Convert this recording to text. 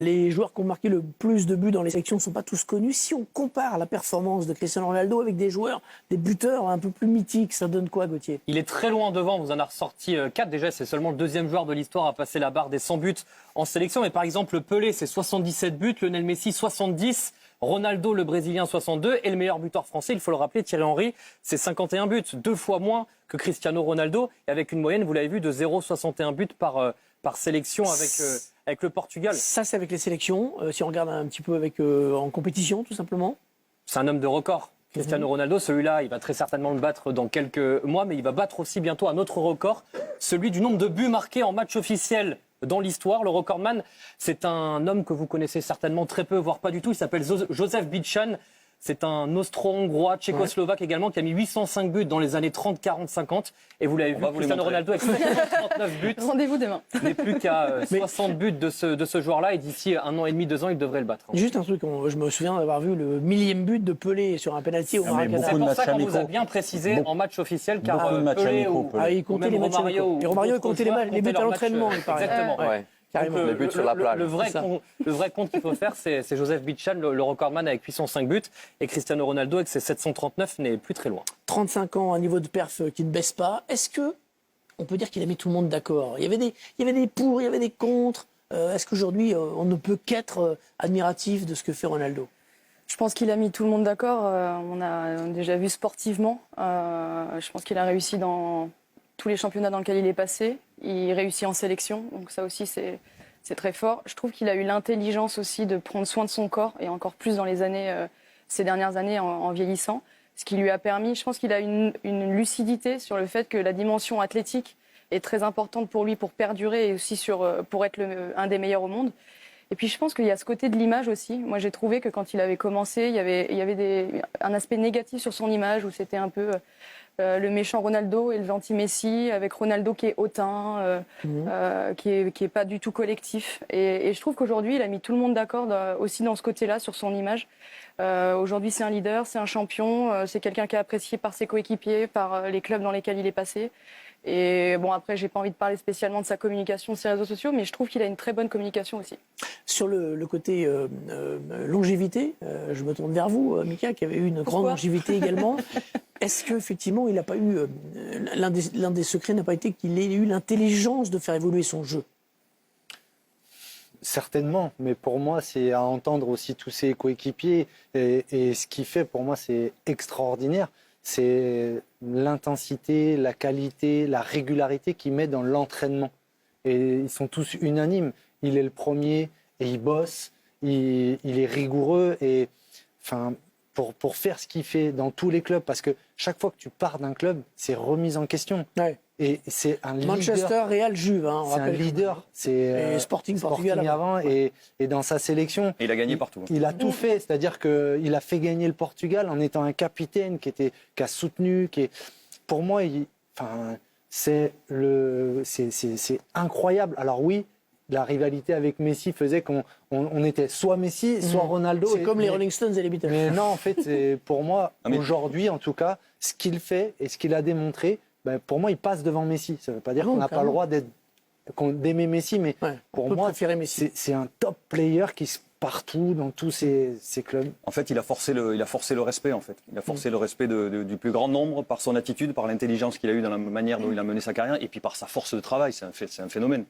Les joueurs qui ont marqué le plus de buts dans les sélections ne sont pas tous connus. Si on compare la performance de Cristiano Ronaldo avec des joueurs, des buteurs un peu plus mythiques, ça donne quoi, Gauthier? Il est très loin devant, vous en a ressorti 4. Déjà, c'est seulement le deuxième joueur de l'histoire à passer la barre des 100 buts en sélection. Mais par exemple, Pelé, c'est 77 buts, Lionel Messi, 70, Ronaldo, le Brésilien, 62. Et le meilleur buteur français, il faut le rappeler, Thierry Henry, c'est 51 buts, 2 fois moins que Cristiano Ronaldo. Et avec une moyenne, vous l'avez vu, de 0,61 buts par sélection avec le Portugal. Ça, c'est avec les sélections. Si on regarde un petit peu en compétition, tout simplement. C'est un homme de record. Cristiano Ronaldo, celui-là, il va très certainement le battre dans quelques mois, mais il va battre aussi bientôt un autre record, celui du nombre de buts marqués en match officiel dans l'histoire. Le recordman, c'est un homme que vous connaissez certainement très peu, voire pas du tout. Il s'appelle Joseph Bican. C'est un Austro-Hongrois, tchécoslovaque également, qui a mis 805 buts dans les années 30, 40, 50. Et vous l'avez vu, Cristiano Ronaldo avec 39 buts. Rendez-vous demain. Il n'est plus qu'à 60 buts de ce joueur-là. Et d'ici 1 an et demi, 2 ans, il devrait le battre. Juste un truc, je me souviens d'avoir vu le millième but de Pelé sur un penalty au Maracanã. C'est pour ça qu'on vous a bien précisé en match officiel, car Pelé il comptait les matchs Romario. Et Romario, il comptait les buts à l'entraînement, il paraît. Exactement. Ouais. Donc, buts sur la plage. Le vrai compte qu'il faut faire, c'est Joseph Bican, le recordman avec 805 buts. Et Cristiano Ronaldo, avec ses 739, n'est plus très loin. 35 ans, un niveau de perf qui ne baisse pas. Est-ce que on peut dire qu'il a mis tout le monde d'accord? Il y avait des pour, il y avait des contre. Est-ce qu'aujourd'hui, on ne peut qu'être admiratif de ce que fait Ronaldo? Je pense qu'il a mis tout le monde d'accord. On a déjà vu sportivement. Je pense qu'il a réussi dans tous les championnats dans lesquels il est passé. Il réussit en sélection, donc ça aussi c'est très fort. Je trouve qu'il a eu l'intelligence aussi de prendre soin de son corps, et encore plus dans ces dernières années en vieillissant. Ce qui lui a permis, je pense qu'il a une lucidité sur le fait que la dimension athlétique est très importante pour lui pour perdurer et aussi pour être un des meilleurs au monde. Et puis je pense qu'il y a ce côté de l'image aussi. Moi j'ai trouvé que quand il avait commencé, il y avait un aspect négatif sur son image où c'était un peu le méchant Ronaldo et le gentil Messi, avec Ronaldo qui est hautain, qui est pas du tout collectif. Et je trouve qu'aujourd'hui il a mis tout le monde d'accord aussi dans ce côté-là sur son image. Aujourd'hui c'est un leader, c'est un champion, c'est quelqu'un qui est apprécié par ses coéquipiers, par les clubs dans lesquels il est passé. Et bon, après, j'ai pas envie de parler spécialement de sa communication sur les réseaux sociaux, mais je trouve qu'il a une très bonne communication aussi. Sur le côté longévité, je me tourne vers vous, Mika, qui avait eu une grande longévité également. Est-ce qu'effectivement, il n'a pas eu l'un des secrets n'a pas été qu'il ait eu l'intelligence de faire évoluer son jeu? Certainement, mais pour moi, c'est à entendre aussi tous ses coéquipiers. Et ce qu'il fait, pour moi, c'est extraordinaire. C'est l'intensité, la qualité, la régularité qu'il met dans l'entraînement. Et ils sont tous unanimes. Il est le premier et il bosse, il est rigoureux. Et enfin, pour faire ce qu'il fait dans tous les clubs, parce que chaque fois que tu pars d'un club, c'est remise en question. Ouais. Et c'est un leader. Manchester, Real, Juve. Hein, c'est un leader. C'est Sporting Portugal avant. Et dans sa sélection, et il a gagné partout. Il a tout fait. C'est-à-dire qu'il a fait gagner le Portugal en étant un capitaine qui a soutenu. Pour moi, c'est incroyable. Alors oui, la rivalité avec Messi faisait qu'on était soit Messi, soit Ronaldo. C'est comme les Rolling Stones et les Beatles. Mais non, en fait, pour moi, aujourd'hui, en tout cas, ce qu'il fait et ce qu'il a démontré, pour moi, il passe devant Messi. Ça ne veut pas dire qu'on n'a pas le droit d'aimer Messi, mais pour moi, c'est un top player qui se partout dans tous ces clubs. En fait, il a forcé le respect. En fait, il a forcé le respect du plus grand nombre par son attitude, par l'intelligence qu'il a eue dans la manière dont il a mené sa carrière, et puis par sa force de travail. C'est un phénomène.